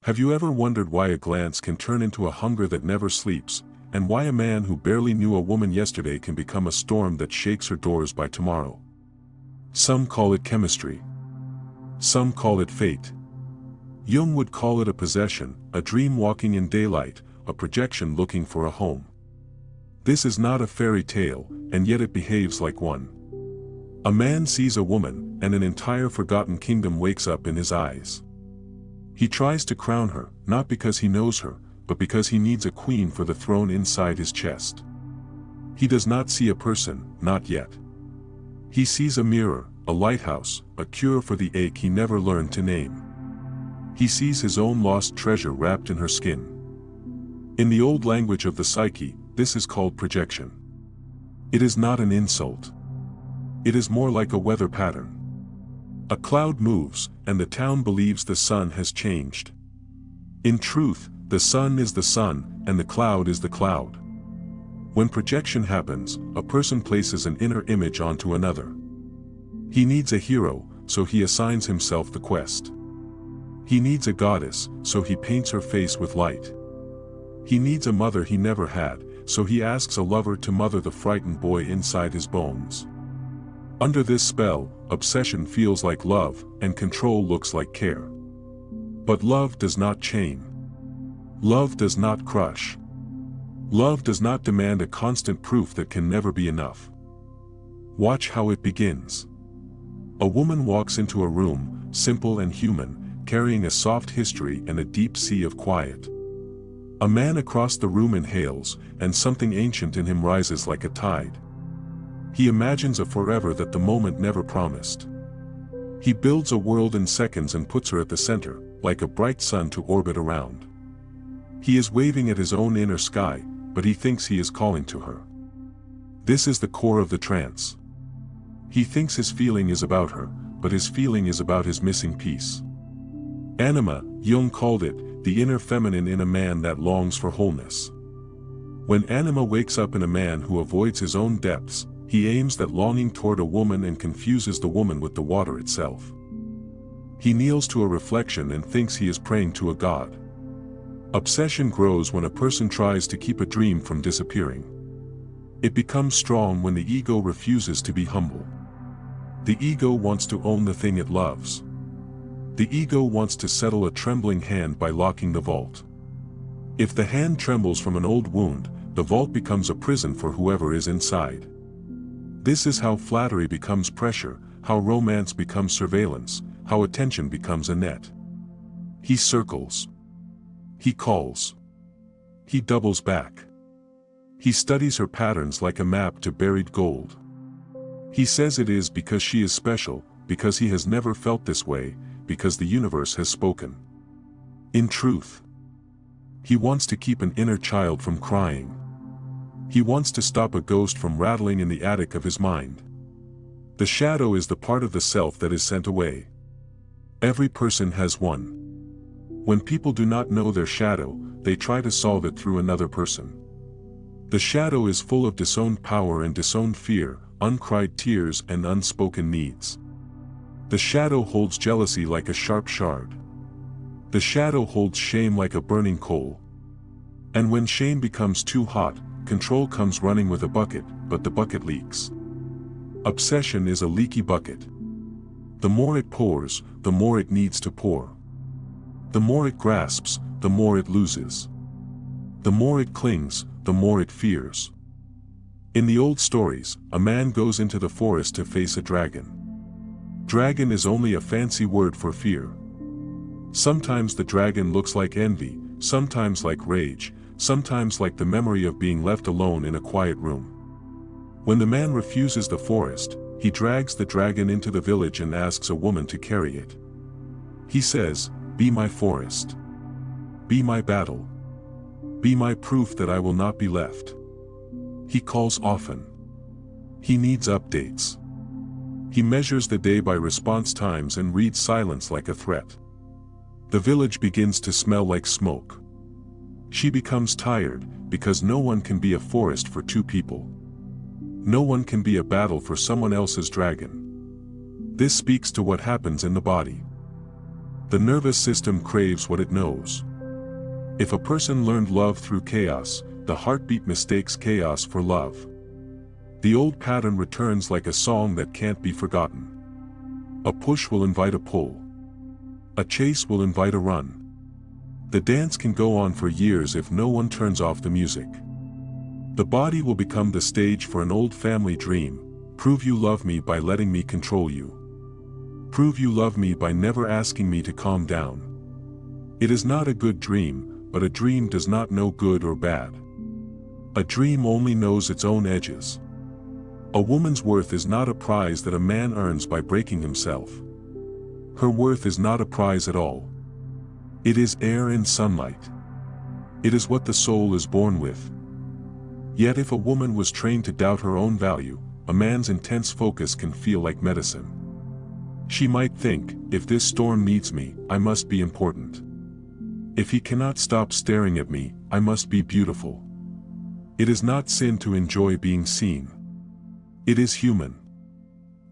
Have you ever wondered why a glance can turn into a hunger that never sleeps, and why a man who barely knew a woman yesterday can become a storm that shakes her doors by tomorrow? Some call it chemistry. Some call it fate. Jung would call it a possession, a dream walking in daylight, a projection looking for a home. This is not a fairy tale, and yet it behaves like one. A man sees a woman, and an entire forgotten kingdom wakes up in his eyes. He tries to crown her, not because he knows her, but because he needs a queen for the throne inside his chest. He does not see a person, not yet. He sees a mirror, a lighthouse, a cure for the ache he never learned to name. He sees his own lost treasure wrapped in her skin. In the old language of the psyche, this is called projection. It is not an insult. It is more like a weather pattern. A cloud moves, and the town believes the sun has changed. In truth, the sun is the sun, and the cloud is the cloud. When projection happens, a person places an inner image onto another. He needs a hero, so he assigns himself the quest. He needs a goddess, so he paints her face with light. He needs a mother he never had, so he asks a lover to mother the frightened boy inside his bones. Under this spell, obsession feels like love, and control looks like care. But love does not chain. Love does not crush. Love does not demand a constant proof that can never be enough. Watch how it begins. A woman walks into a room, simple and human, carrying a soft history and a deep sea of quiet. A man across the room inhales, and something ancient in him rises like a tide. He imagines a forever that the moment never promised. He builds a world in seconds and puts her at the center, like a bright sun to orbit around. He is waving at his own inner sky, but he thinks he is calling to her. This is the core of the trance. He thinks his feeling is about her, but his feeling is about his missing piece. Anima, Jung called it, the inner feminine in a man that longs for wholeness. When anima wakes up in a man who avoids his own depths, he aims that longing toward a woman and confuses the woman with the water itself. He kneels to a reflection and thinks he is praying to a god. Obsession grows when a person tries to keep a dream from disappearing. It becomes strong when the ego refuses to be humble. The ego wants to own the thing it loves. The ego wants to settle a trembling hand by locking the vault. If the hand trembles from an old wound, the vault becomes a prison for whoever is inside. This is how flattery becomes pressure, how romance becomes surveillance, how attention becomes a net. He circles. He calls. He doubles back. He studies her patterns like a map to buried gold. He says it is because she is special, because he has never felt this way, because the universe has spoken. In truth, he wants to keep an inner child from crying. He wants to stop a ghost from rattling in the attic of his mind. The shadow is the part of the self that is sent away. Every person has one. When people do not know their shadow, they try to solve it through another person. The shadow is full of disowned power and disowned fear, uncried tears and unspoken needs. The shadow holds jealousy like a sharp shard. The shadow holds shame like a burning coal. And when shame becomes too hot, control comes running with a bucket, but the bucket leaks. Obsession is a leaky bucket. The more it pours, the more it needs to pour. The more it grasps, the more it loses. The more it clings, the more it fears. In the old stories, a man goes into the forest to face a dragon. Dragon is only a fancy word for fear. Sometimes the dragon looks like envy, sometimes like rage, sometimes like the memory of being left alone in a quiet room. When the man refuses the forest, he drags the dragon into the village and asks a woman to carry it. He says, "Be my forest. Be my battle. Be my proof that I will not be left." He calls often. He needs updates. He measures the day by response times and reads silence like a threat. The village begins to smell like smoke. She becomes tired, because no one can be a forest for two people. No one can be a battle for someone else's dragon. This speaks to what happens in the body. The nervous system craves what it knows. If a person learned love through chaos, the heartbeat mistakes chaos for love. The old pattern returns like a song that can't be forgotten. A push will invite a pull. A chase will invite a run. The dance can go on for years if no one turns off the music. The body will become the stage for an old family dream. Prove you love me by letting me control you. Prove you love me by never asking me to calm down. It is not a good dream, but a dream does not know good or bad. A dream only knows its own edges. A woman's worth is not a prize that a man earns by breaking himself. Her worth is not a prize at all. It is air and sunlight. It is what the soul is born with. Yet if a woman was trained to doubt her own value, a man's intense focus can feel like medicine. She might think, if this storm needs me, I must be important. If he cannot stop staring at me, I must be beautiful. It is not sin to enjoy being seen. It is human.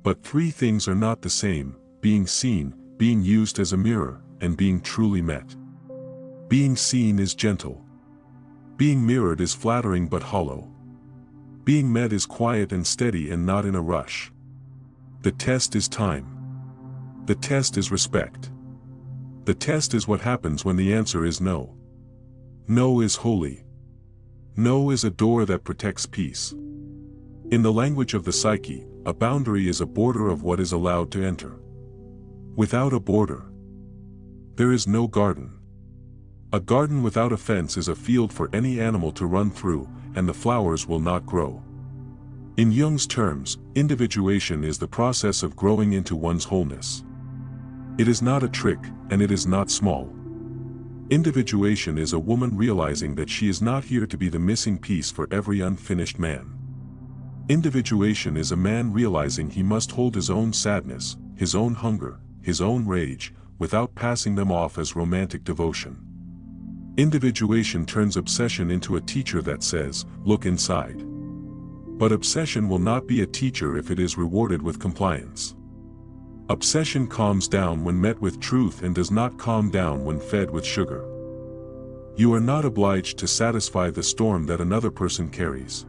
But three things are not the same: being seen, being used as a mirror, and being truly met. Being seen is gentle. Being mirrored is flattering but hollow. Being met is quiet and steady and not in a rush. The test is time. The test is respect. The test is what happens when the answer is no. No is holy. No is a door that protects peace. In the language of the psyche, a boundary is a border of what is allowed to enter. Without a border, there is no garden. A garden without a fence is a field for any animal to run through, and the flowers will not grow. In Jung's terms, individuation is the process of growing into one's wholeness. It is not a trick, and it is not small. Individuation is a woman realizing that she is not here to be the missing piece for every unfinished man. Individuation is a man realizing he must hold his own sadness, his own hunger, his own rage, without passing them off as romantic devotion. Individuation turns obsession into a teacher that says, "Look inside." But obsession will not be a teacher if it is rewarded with compliance. Obsession calms down when met with truth and does not calm down when fed with sugar. You are not obliged to satisfy the storm that another person carries.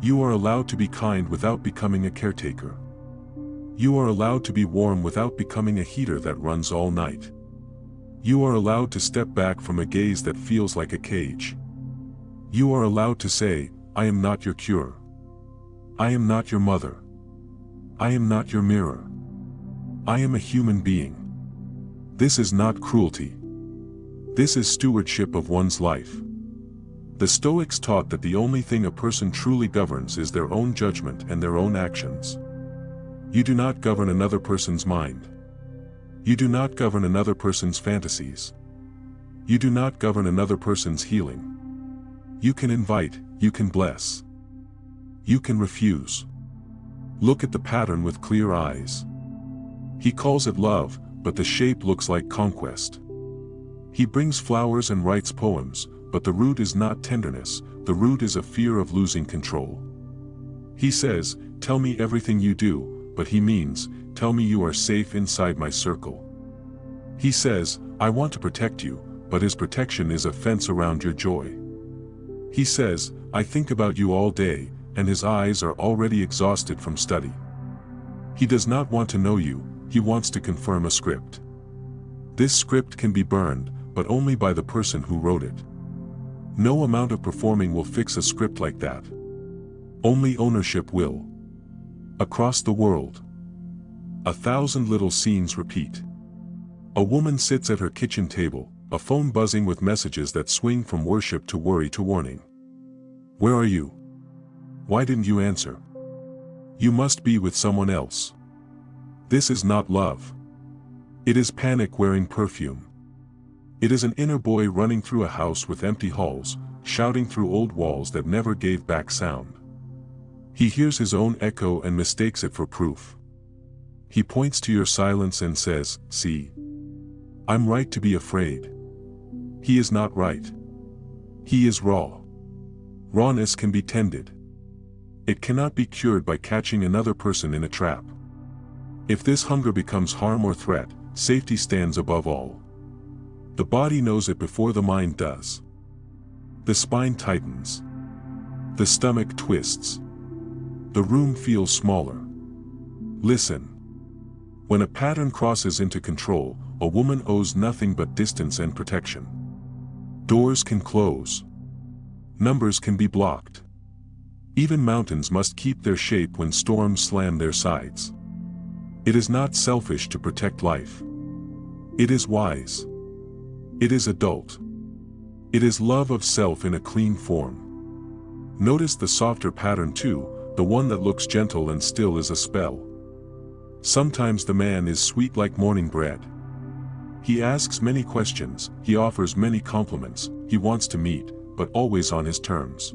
You are allowed to be kind without becoming a caretaker. You are allowed to be warm without becoming a heater that runs all night. You are allowed to step back from a gaze that feels like a cage. You are allowed to say, "I am not your cure. I am not your mother. I am not your mirror. I am a human being." This is not cruelty. This is stewardship of one's life. The Stoics taught that the only thing a person truly governs is their own judgment and their own actions. You do not govern another person's mind. You do not govern another person's fantasies. You do not govern another person's healing. You can invite, you can bless. You can refuse. Look at the pattern with clear eyes. He calls it love, but the shape looks like conquest. He brings flowers and writes poems, but the root is not tenderness, the root is a fear of losing control. He says, "Tell me everything you do," but he means, "Tell me you are safe inside my circle." He says, "I want to protect you," but his protection is a fence around your joy. He says, "I think about you all day," and his eyes are already exhausted from study. He does not want to know you, he wants to confirm a script. This script can be burned, but only by the person who wrote it. No amount of performing will fix a script like that. Only ownership will. Across the world, 1,000 little scenes repeat. A woman sits at her kitchen table, a phone buzzing with messages that swing from worship to worry to warning. Where are you? Why didn't you answer? You must be with someone else. This is not love. It is panic wearing perfume. It is an inner boy running through a house with empty halls, shouting through old walls that never gave back sound. He hears his own echo and mistakes it for proof. He points to your silence and says, "See? I'm right to be afraid." He is not right. He is raw. Rawness can be tended. It cannot be cured by catching another person in a trap. If this hunger becomes harm or threat, safety stands above all. The body knows it before the mind does. The spine tightens. The stomach twists. The room feels smaller. Listen. When a pattern crosses into control, a woman owes nothing but distance and protection. Doors can close. Numbers can be blocked. Even mountains must keep their shape when storms slam their sides. It is not selfish to protect life. It is wise. It is adult. It is love of self in a clean form. Notice the softer pattern too, the one that looks gentle and still is a spell. Sometimes the man is sweet like morning bread. He asks many questions, he offers many compliments, he wants to meet, but always on his terms.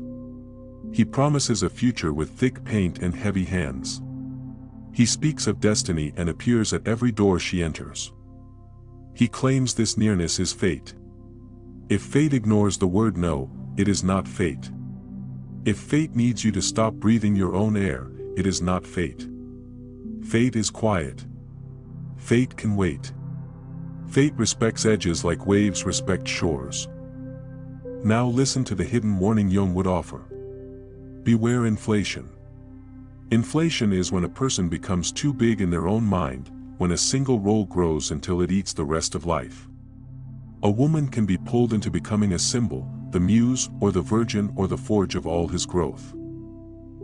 He promises a future with thick paint and heavy hands. He speaks of destiny and appears at every door she enters. He claims this nearness is fate. If fate ignores the word no, it is not fate. If fate needs you to stop breathing your own air, it is not fate. Fate is quiet. Fate can wait. Fate respects edges like waves respect shores. Now listen to the hidden warning Jung would offer. Beware inflation. Inflation is when a person becomes too big in their own mind, when a single role grows until it eats the rest of life. A woman can be pulled into becoming a symbol, the muse or the virgin or the forge of all his growth.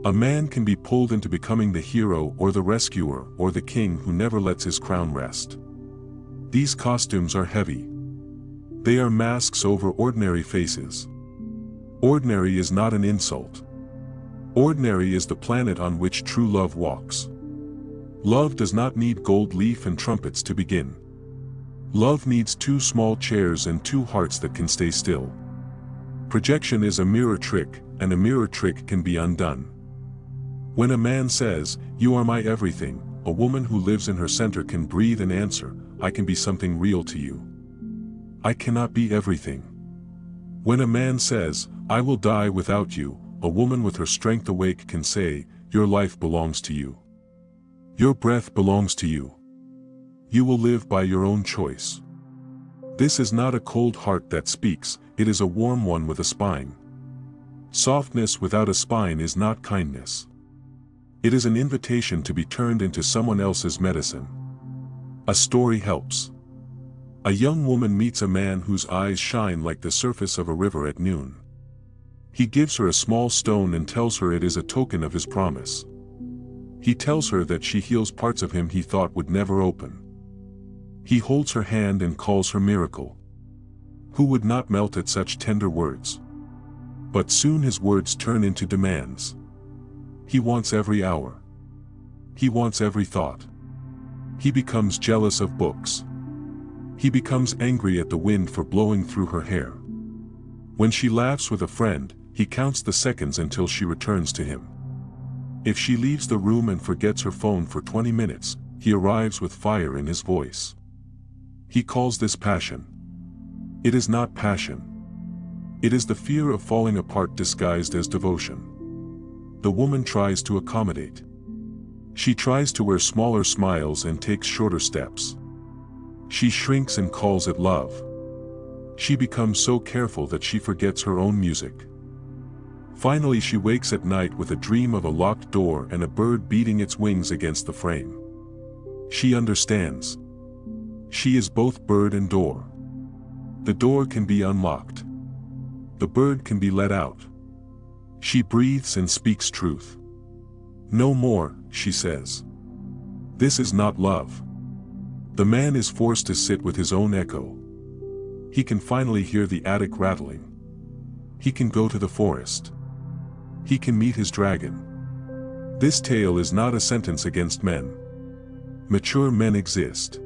A man can be pulled into becoming the hero or the rescuer or the king who never lets his crown rest. These costumes are heavy. They are masks over ordinary faces. Ordinary is not an insult. Ordinary is the planet on which true love walks. Love does not need gold leaf and trumpets to begin. Love needs 2 small chairs and 2 hearts that can stay still. Projection is a mirror trick, and a mirror trick can be undone. When a man says, "You are my everything," a woman who lives in her center can breathe and answer, "I can be something real to you. I cannot be everything." When a man says, "I will die without you," a woman with her strength awake can say, "Your life belongs to you. Your breath belongs to you. You will live by your own choice." This is not a cold heart that speaks, it is a warm one with a spine. Softness without a spine is not kindness. It is an invitation to be turned into someone else's medicine. A story helps. A young woman meets a man whose eyes shine like the surface of a river at noon. He gives her a small stone and tells her it is a token of his promise. He tells her that she heals parts of him he thought would never open. He holds her hand and calls her miracle. Who would not melt at such tender words? But soon his words turn into demands. He wants every hour. He wants every thought. He becomes jealous of books. He becomes angry at the wind for blowing through her hair. When she laughs with a friend, he counts the seconds until she returns to him. If she leaves the room and forgets her phone for 20 minutes, he arrives with fire in his voice. He calls this passion. It is not passion. It is the fear of falling apart disguised as devotion. The woman tries to accommodate. She tries to wear smaller smiles and takes shorter steps. She shrinks and calls it love. She becomes so careful that she forgets her own music. Finally she wakes at night with a dream of a locked door and a bird beating its wings against the frame. She understands. She is both bird and door. The door can be unlocked. The bird can be let out. She breathes and speaks truth. "No more," she says. This is not love. The man is forced to sit with his own echo. He can finally hear the attic rattling. He can go to the forest. He can meet his dragon. This tale is not a sentence against men. Mature men exist.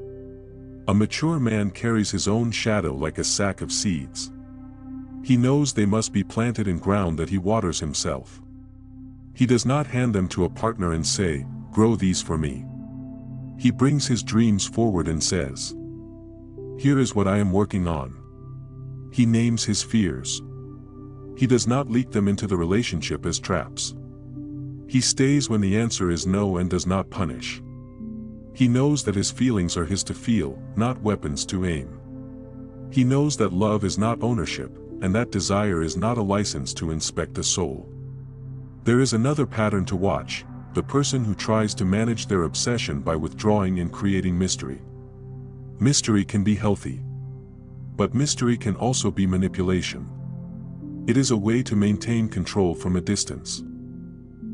A mature man carries his own shadow like a sack of seeds. He knows they must be planted in ground that he waters himself. He does not hand them to a partner and say, "Grow these for me." He brings his dreams forward and says, "Here is what I am working on." He names his fears. He does not leak them into the relationship as traps. He stays when the answer is no and does not punish. He knows that his feelings are his to feel, not weapons to aim. He knows that love is not ownership, and that desire is not a license to inspect a soul. There is another pattern to watch: the person who tries to manage their obsession by withdrawing and creating mystery. Mystery can be healthy. But mystery can also be manipulation. It is a way to maintain control from a distance.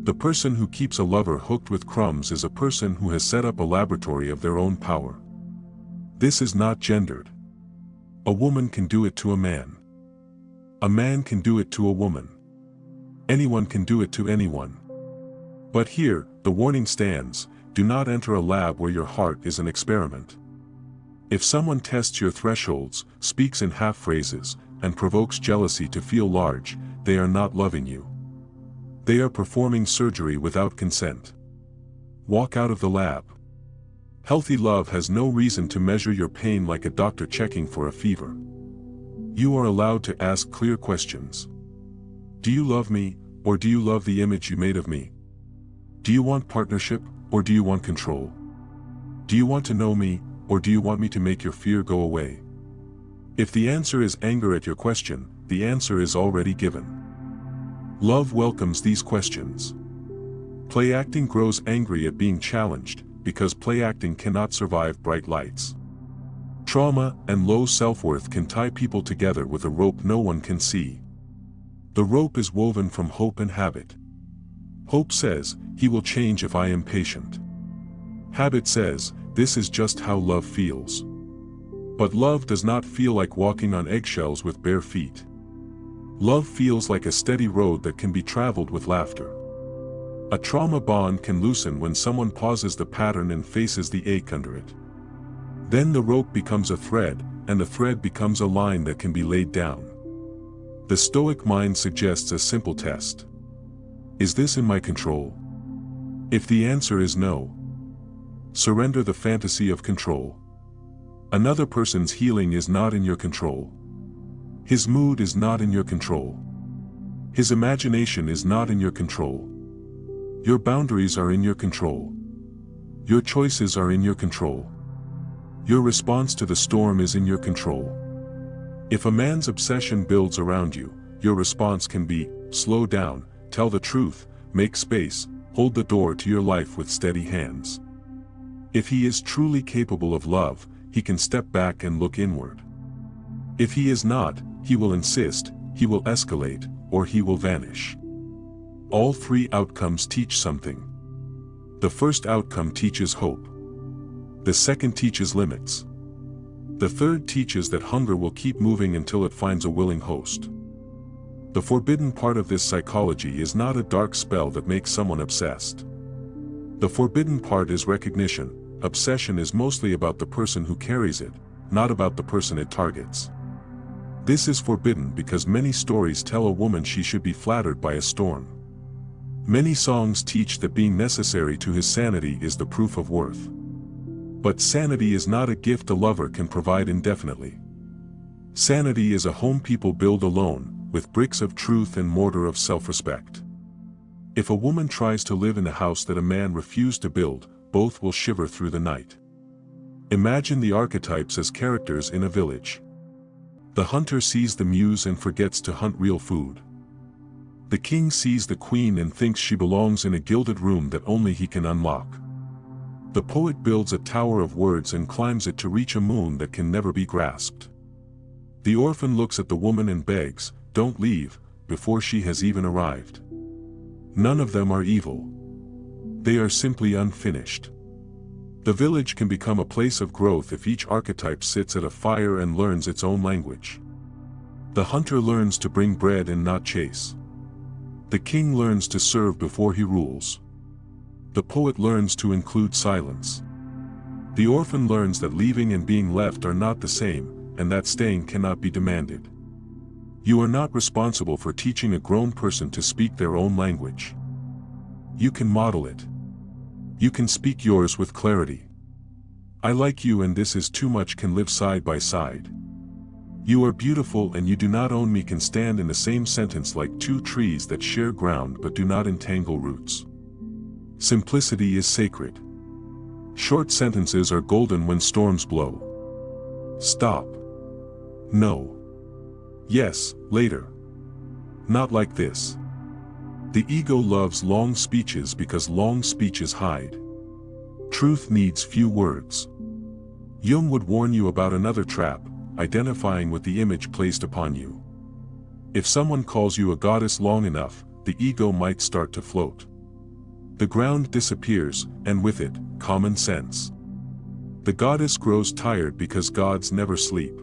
The person who keeps a lover hooked with crumbs is a person who has set up a laboratory of their own power. This is not gendered. A woman can do it to a man. A man can do it to a woman. Anyone can do it to anyone. But here, the warning stands: do not enter a lab where your heart is an experiment. If someone tests your thresholds, speaks in half-phrases, and provokes jealousy to feel large, they are not loving you. They are performing surgery without consent. Walk out of the lab. Healthy love has no reason to measure your pain like a doctor checking for a fever. You are allowed to ask clear questions. Do you love me, or do you love the image you made of me? Do you want partnership, or do you want control? Do you want to know me, or do you want me to make your fear go away? If the answer is anger at your question, the answer is already given. Love welcomes these questions. Play acting grows angry at being challenged, because play acting cannot survive bright lights. Trauma and low self-worth can tie people together with a rope no one can see. The rope is woven from hope and habit. Hope says, he will change if I am patient. Habit says, this is just how love feels. But love does not feel like walking on eggshells with bare feet. Love feels like a steady road that can be traveled with laughter. A trauma bond can loosen when someone pauses the pattern and faces the ache under it. Then the rope becomes a thread, and the thread becomes a line that can be laid down. The Stoic mind suggests a simple test. Is this in my control? If the answer is no, surrender the fantasy of control. Another person's healing is not in your control. His mood is not in your control. His imagination is not in your control. Your boundaries are in your control. Your choices are in your control. Your response to the storm is in your control. If a man's obsession builds around you, your response can be, slow down, tell the truth, make space, hold the door to your life with steady hands. If he is truly capable of love, he can step back and look inward. If he is not, he will insist, he will escalate, or he will vanish. All three outcomes teach something. The first outcome teaches hope. The second teaches limits. The third teaches that hunger will keep moving until it finds a willing host. The forbidden part of this psychology is not a dark spell that makes someone obsessed. The forbidden part is recognition. Obsession is mostly about the person who carries it, not about the person it targets. This is forbidden because many stories tell a woman she should be flattered by a storm. Many songs teach that being necessary to his sanity is the proof of worth. But sanity is not a gift a lover can provide indefinitely. Sanity is a home people build alone, with bricks of truth and mortar of self-respect. If a woman tries to live in a house that a man refused to build, both will shiver through the night. Imagine the archetypes as characters in a village. The hunter sees the muse and forgets to hunt real food. The king sees the queen and thinks she belongs in a gilded room that only he can unlock. The poet builds a tower of words and climbs it to reach a moon that can never be grasped. The orphan looks at the woman and begs, "Don't leave," before she has even arrived. None of them are evil. They are simply unfinished. The village can become a place of growth if each archetype sits at a fire and learns its own language. The hunter learns to bring bread and not chase. The king learns to serve before he rules. The poet learns to include silence. The orphan learns that leaving and being left are not the same, and that staying cannot be demanded. You are not responsible for teaching a grown person to speak their own language. You can model it. You can speak yours with clarity. I like you and this is too much can live side by side. You are beautiful and you do not own me can stand in the same sentence like two trees that share ground but do not entangle roots. Simplicity is sacred. Short sentences are golden when storms blow. Stop. No. Yes, later. Not like this. The ego loves long speeches because long speeches hide. Truth needs few words. Jung would warn you about another trap, identifying with the image placed upon you. If someone calls you a goddess long enough, the ego might start to float. The ground disappears, and with it, common sense. The goddess grows tired because gods never sleep.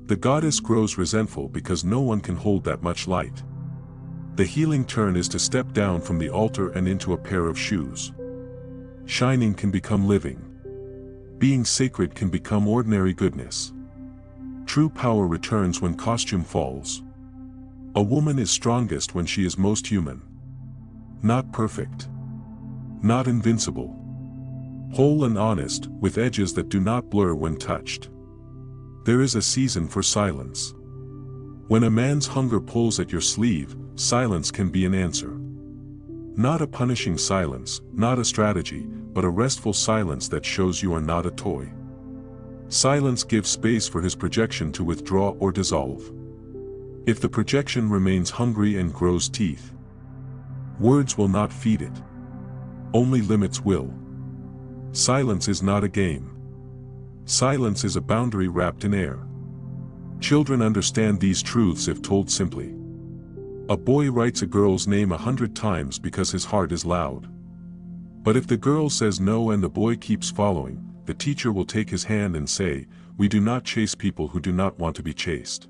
The goddess grows resentful because no one can hold that much light. The healing turn is to step down from the altar and into a pair of shoes. Shining can become living. Being sacred can become ordinary goodness. True power returns when costume falls. A woman is strongest when she is most human. Not perfect. Not invincible. Whole and honest, with edges that do not blur when touched. There is a season for silence. When a man's hunger pulls at your sleeve, silence can be an answer. Not a punishing silence, not a strategy, but a restful silence that shows you are not a toy. Silence gives space for his projection to withdraw or dissolve. If the projection remains hungry and grows teeth, words will not feed it. Only limits will. Silence is not a game. Silence is a boundary wrapped in air. Children understand these truths if told simply. A boy writes a girl's name 100 times because his heart is loud. But if the girl says no and the boy keeps following, the teacher will take his hand and say, "We do not chase people who do not want to be chased."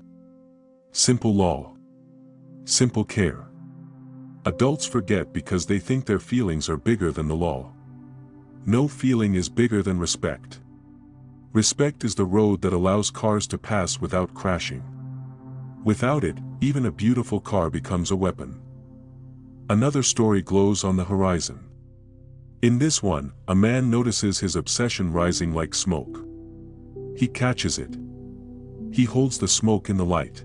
Simple law. Simple care. Adults forget because they think their feelings are bigger than the law. No feeling is bigger than respect. Respect is the road that allows cars to pass without crashing. Without it, even a beautiful car becomes a weapon. Another story glows on the horizon. In this one, a man notices his obsession rising like smoke. He catches it. He holds the smoke in the light.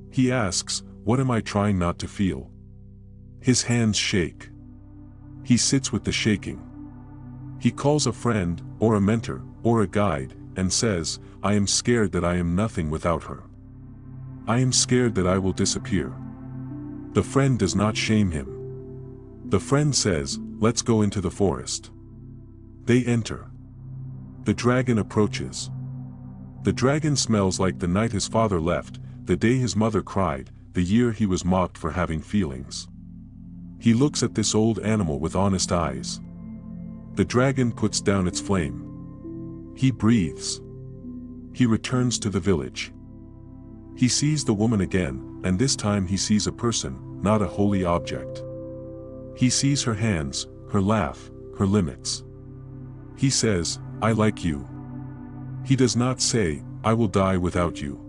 He asks, "What am I trying not to feel?" His hands shake. He sits with the shaking. He calls a friend, or a mentor, or a guide, and says, "I am scared that I am nothing without her. I am scared that I will disappear." The friend does not shame him. The friend says, "Let's go into the forest." They enter. The dragon approaches. The dragon smells like the night his father left, the day his mother cried, the year he was mocked for having feelings. He looks at this old animal with honest eyes. The dragon puts down its flame. He breathes. He returns to the village. He sees the woman again, and this time he sees a person, not a holy object. He sees her hands, her laugh, her limits. He says, "I like you." He does not say, "I will die without you."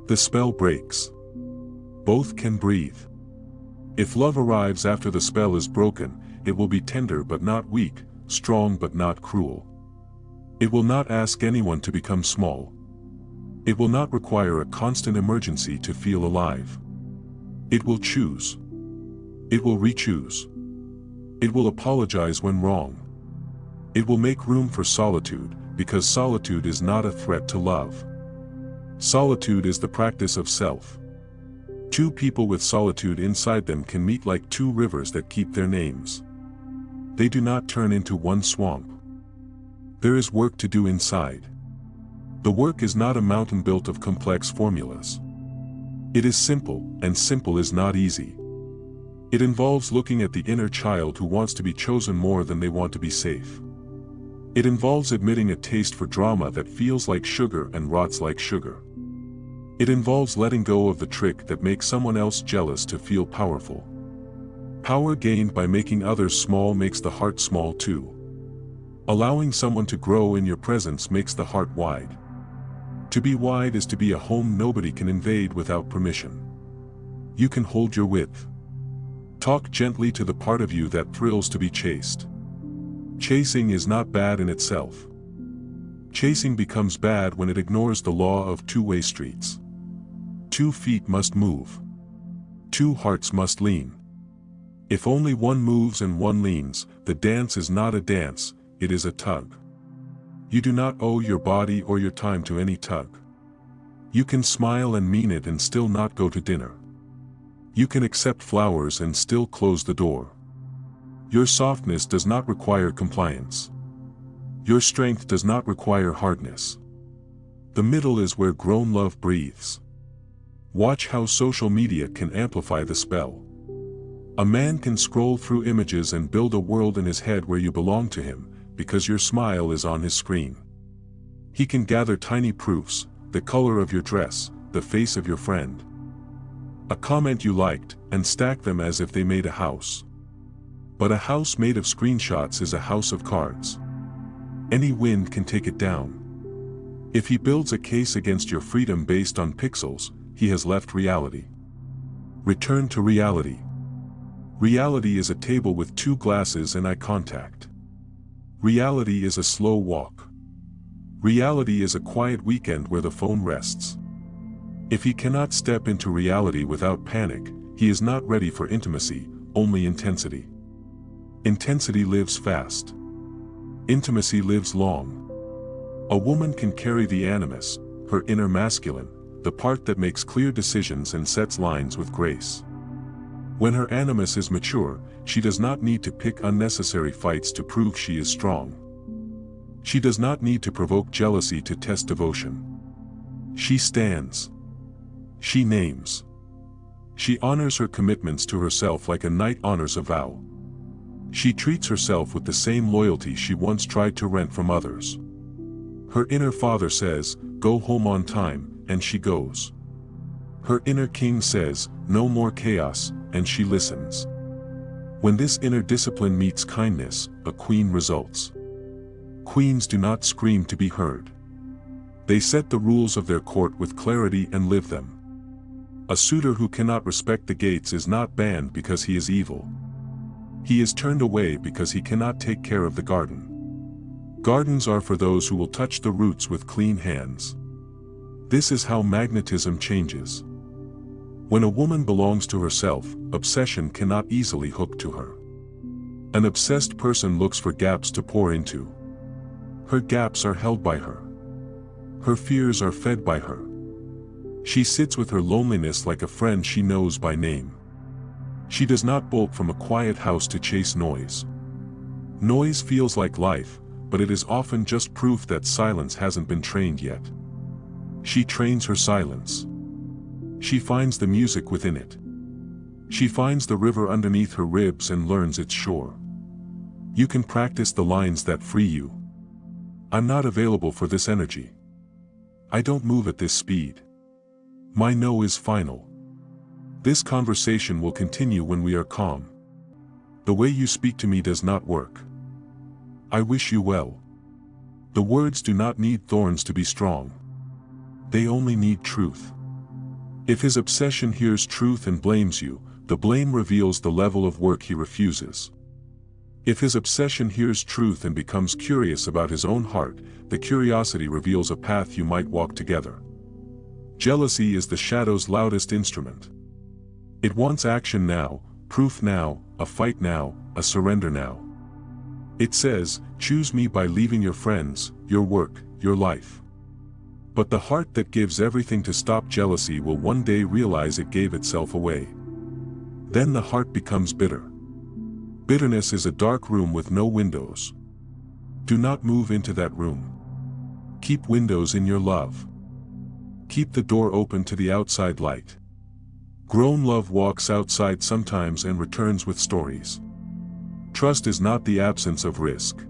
The spell breaks. Both can breathe. If love arrives after the spell is broken, it will be tender but not weak, strong but not cruel. It will not ask anyone to become small. It will not require a constant emergency to feel alive. It will choose. It will re-choose. It will apologize when wrong. It will make room for solitude, because solitude is not a threat to love. Solitude is the practice of self. Two people with solitude inside them can meet like two rivers that keep their names. They do not turn into one swamp. There is work to do inside. The work is not a mountain built of complex formulas. It is simple, and simple is not easy. It involves looking at the inner child who wants to be chosen more than they want to be safe. It involves admitting a taste for drama that feels like sugar and rots like sugar. It involves letting go of the trick that makes someone else jealous to feel powerful. Power gained by making others small makes the heart small too. Allowing someone to grow in your presence makes the heart wide. To be wide is to be a home nobody can invade without permission. You can hold your width. Talk gently to the part of you that thrills to be chased. Chasing is not bad in itself. Chasing becomes bad when it ignores the law of two-way streets. 2 feet must move. 2 hearts must lean. If only one moves and one leans, the dance is not a dance, it is a tug. You do not owe your body or your time to any tug. You can smile and mean it and still not go to dinner. You can accept flowers and still close the door. Your softness does not require compliance. Your strength does not require hardness. The middle is where grown love breathes. Watch how social media can amplify the spell. A man can scroll through images and build a world in his head where you belong to him, because your smile is on his screen. He can gather tiny proofs, the color of your dress, the face of your friend, a comment you liked, and stack them as if they made a house. But a house made of screenshots is a house of cards. Any wind can take it down. If he builds a case against your freedom based on pixels, he has left reality. Return to reality. Reality is a table with 2 glasses and eye contact. Reality is a slow walk. Reality is a quiet weekend where the phone rests. If he cannot step into reality without panic, he is not ready for intimacy, only intensity. Intensity lives fast. Intimacy lives long. A woman can carry the animus, her inner masculine, the part that makes clear decisions and sets lines with grace. When her animus is mature, she does not need to pick unnecessary fights to prove she is strong. She does not need to provoke jealousy to test devotion. She stands. She names. She honors her commitments to herself like a knight honors a vow. She treats herself with the same loyalty she once tried to rent from others. Her inner father says, "Go home on time," and she goes. Her inner king says, "No more chaos," and she listens. When this inner discipline meets kindness, a queen results. Queens do not scream to be heard. They set the rules of their court with clarity and live them. A suitor who cannot respect the gates is not banned because he is evil. He is turned away because he cannot take care of the garden. Gardens are for those who will touch the roots with clean hands. This is how magnetism changes. When a woman belongs to herself, obsession cannot easily hook to her. An obsessed person looks for gaps to pour into. Her gaps are held by her. Her fears are fed by her. She sits with her loneliness like a friend she knows by name. She does not bolt from a quiet house to chase noise. Noise feels like life, but it is often just proof that silence hasn't been trained yet. She trains her silence. She finds the music within it. She finds the river underneath her ribs and learns its shore. You can practice the lines that free you. I'm not available for this energy. I don't move at this speed. My no is final. This conversation will continue when we are calm. The way you speak to me does not work. I wish you well. The words do not need thorns to be strong. They only need truth. If his obsession hears truth and blames you, the blame reveals the level of work he refuses. If his obsession hears truth and becomes curious about his own heart, the curiosity reveals a path you might walk together. Jealousy is the shadow's loudest instrument. It wants action now, proof now, a fight now, a surrender now. It says, "Choose me by leaving your friends, your work, your life." But the heart that gives everything to stop jealousy will one day realize it gave itself away. Then the heart becomes bitter. Bitterness is a dark room with no windows. Do not move into that room. Keep windows in your love. Keep the door open to the outside light. Grown love walks outside sometimes and returns with stories. Trust is not the absence of risk.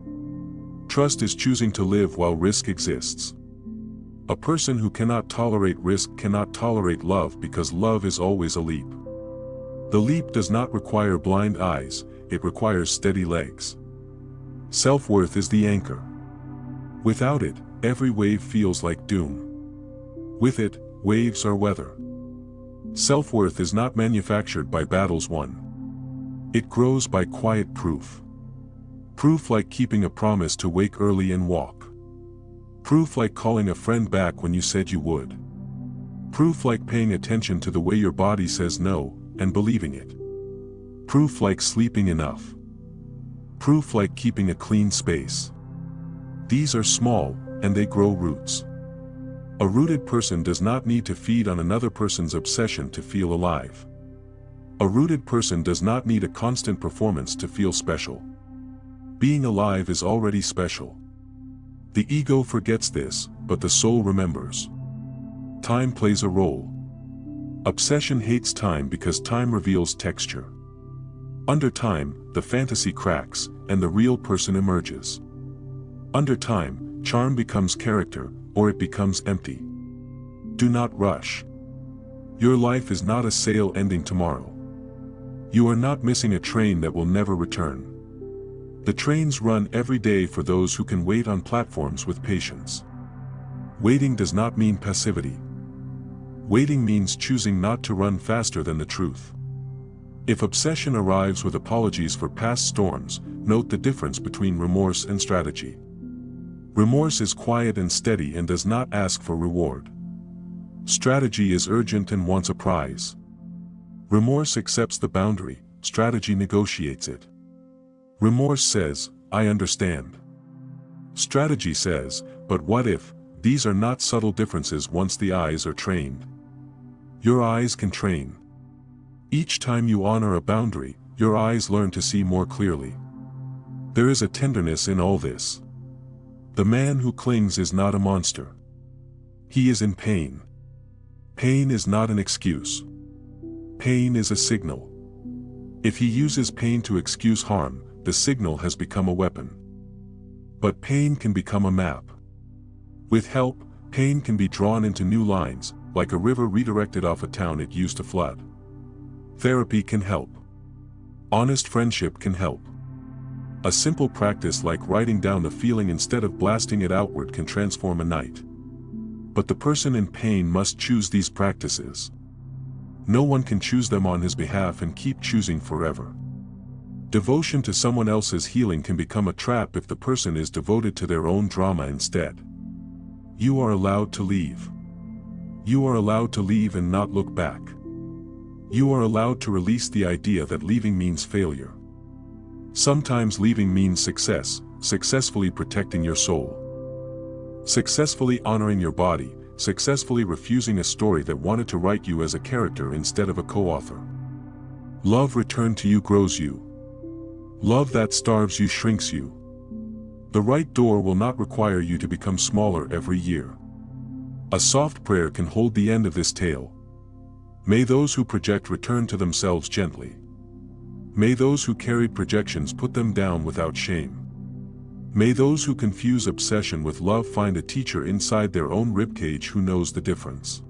Trust is choosing to live while risk exists. A person who cannot tolerate risk cannot tolerate love because love is always a leap. The leap does not require blind eyes, it requires steady legs. Self-worth is the anchor. Without it, every wave feels like doom. With it, waves are weather. Self-worth is not manufactured by battles won. It grows by quiet proof. Proof like keeping a promise to wake early and walk. Proof like calling a friend back when you said you would. Proof like paying attention to the way your body says no, and believing it. Proof like sleeping enough. Proof like keeping a clean space. These are small, and they grow roots. A rooted person does not need to feed on another person's obsession to feel alive. A rooted person does not need a constant performance to feel special. Being alive is already special. The ego forgets this, but the soul remembers. Time plays a role. Obsession hates time because time reveals texture. Under time, the fantasy cracks, and the real person emerges. Under time, charm becomes character, or it becomes empty. Do not rush. Your life is not a sale ending tomorrow. You are not missing a train that will never return. The trains run every day for those who can wait on platforms with patience. Waiting does not mean passivity. Waiting means choosing not to run faster than the truth. If obsession arrives with apologies for past storms, note the difference between remorse and strategy. Remorse is quiet and steady and does not ask for reward. Strategy is urgent and wants a prize. Remorse accepts the boundary, strategy negotiates it. Remorse says, I understand. Strategy says, but what if? These are not subtle differences once the eyes are trained. Your eyes can train. Each time you honor a boundary, your eyes learn to see more clearly. There is a tenderness in all this. The man who clings is not a monster. He is in pain. Pain is not an excuse. Pain is a signal. If he uses pain to excuse harm, the signal has become a weapon. But pain can become a map. With help, pain can be drawn into new lines, like a river redirected off a town it used to flood. Therapy can help. Honest friendship can help. A simple practice like writing down the feeling instead of blasting it outward can transform a night. But the person in pain must choose these practices. No one can choose them on his behalf and keep choosing forever. Devotion to someone else's healing can become a trap if the person is devoted to their own drama instead. You are allowed to leave. You are allowed to leave and not look back. You are allowed to release the idea that leaving means failure. Sometimes leaving means success, successfully protecting your soul. Successfully honoring your body, successfully refusing a story that wanted to write you as a character instead of a co-author. Love returned to you grows you. Love that starves you shrinks you. The right door will not require you to become smaller every year. A soft prayer can hold the end of this tale. May those who project return to themselves gently. May those who carried projections put them down without shame. May those who confuse obsession with love find a teacher inside their own ribcage who knows the difference.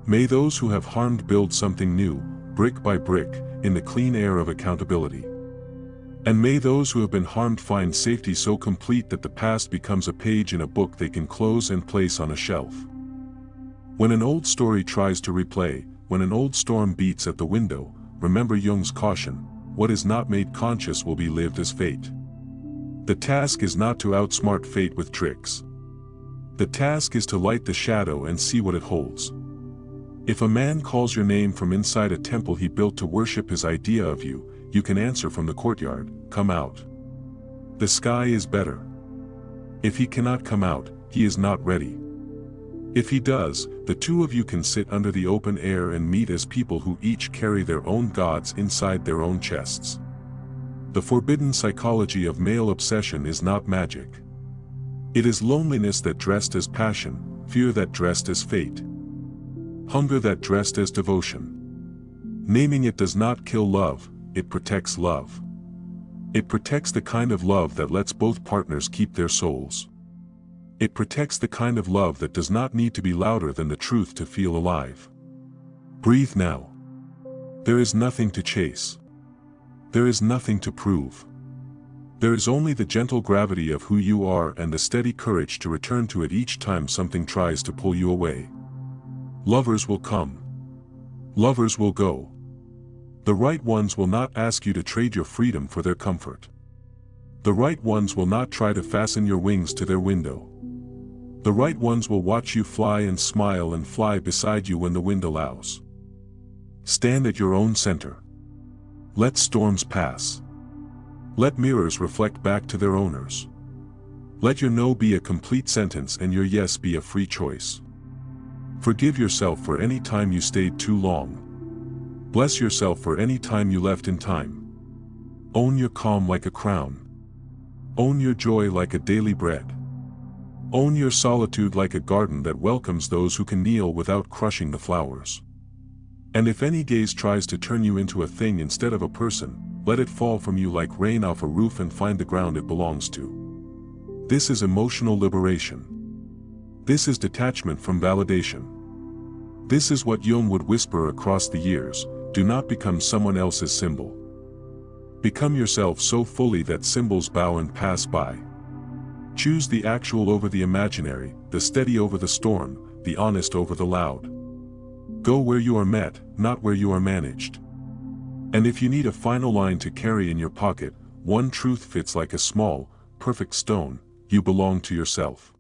May those who have harmed build something new, brick by brick, in the clean air of accountability. And may those who have been harmed find safety so complete that the past becomes a page in a book they can close and place on a shelf. When an old story tries to replay, when an old storm beats at the window, remember Jung's caution: what is not made conscious will be lived as fate. The task is not to outsmart fate with tricks. The task is to light the shadow and see what it holds. If a man calls your name from inside a temple he built to worship his idea of you, you can answer from the courtyard, come out. The sky is better. If he cannot come out, he is not ready. If he does, the two of you can sit under the open air and meet as people who each carry their own gods inside their own chests. The forbidden psychology of male obsession is not magic. It is loneliness that dressed as passion, fear that dressed as fate, hunger that dressed as devotion. Naming it does not kill love, it protects love. It protects the kind of love that lets both partners keep their souls. It protects the kind of love that does not need to be louder than the truth to feel alive. Breathe now. There is nothing to chase. There is nothing to prove. There is only the gentle gravity of who you are and the steady courage to return to it each time something tries to pull you away. Lovers will come. Lovers will go. The right ones will not ask you to trade your freedom for their comfort. The right ones will not try to fasten your wings to their window. The right ones will watch you fly and smile and fly beside you when the wind allows. Stand at your own center. Let storms pass. Let mirrors reflect back to their owners. Let your no be a complete sentence and your yes be a free choice. Forgive yourself for any time you stayed too long. Bless yourself for any time you left in time. Own your calm like a crown. Own your joy like a daily bread. Own your solitude like a garden that welcomes those who can kneel without crushing the flowers. And if any gaze tries to turn you into a thing instead of a person, let it fall from you like rain off a roof and find the ground it belongs to. This is emotional liberation. This is detachment from validation. This is what Jung would whisper across the years: do not become someone else's symbol. Become yourself so fully that symbols bow and pass by. Choose the actual over the imaginary, the steady over the storm, the honest over the loud. Go where you are met, not where you are managed. And if you need a final line to carry in your pocket, one truth fits like a small, perfect stone: you belong to yourself.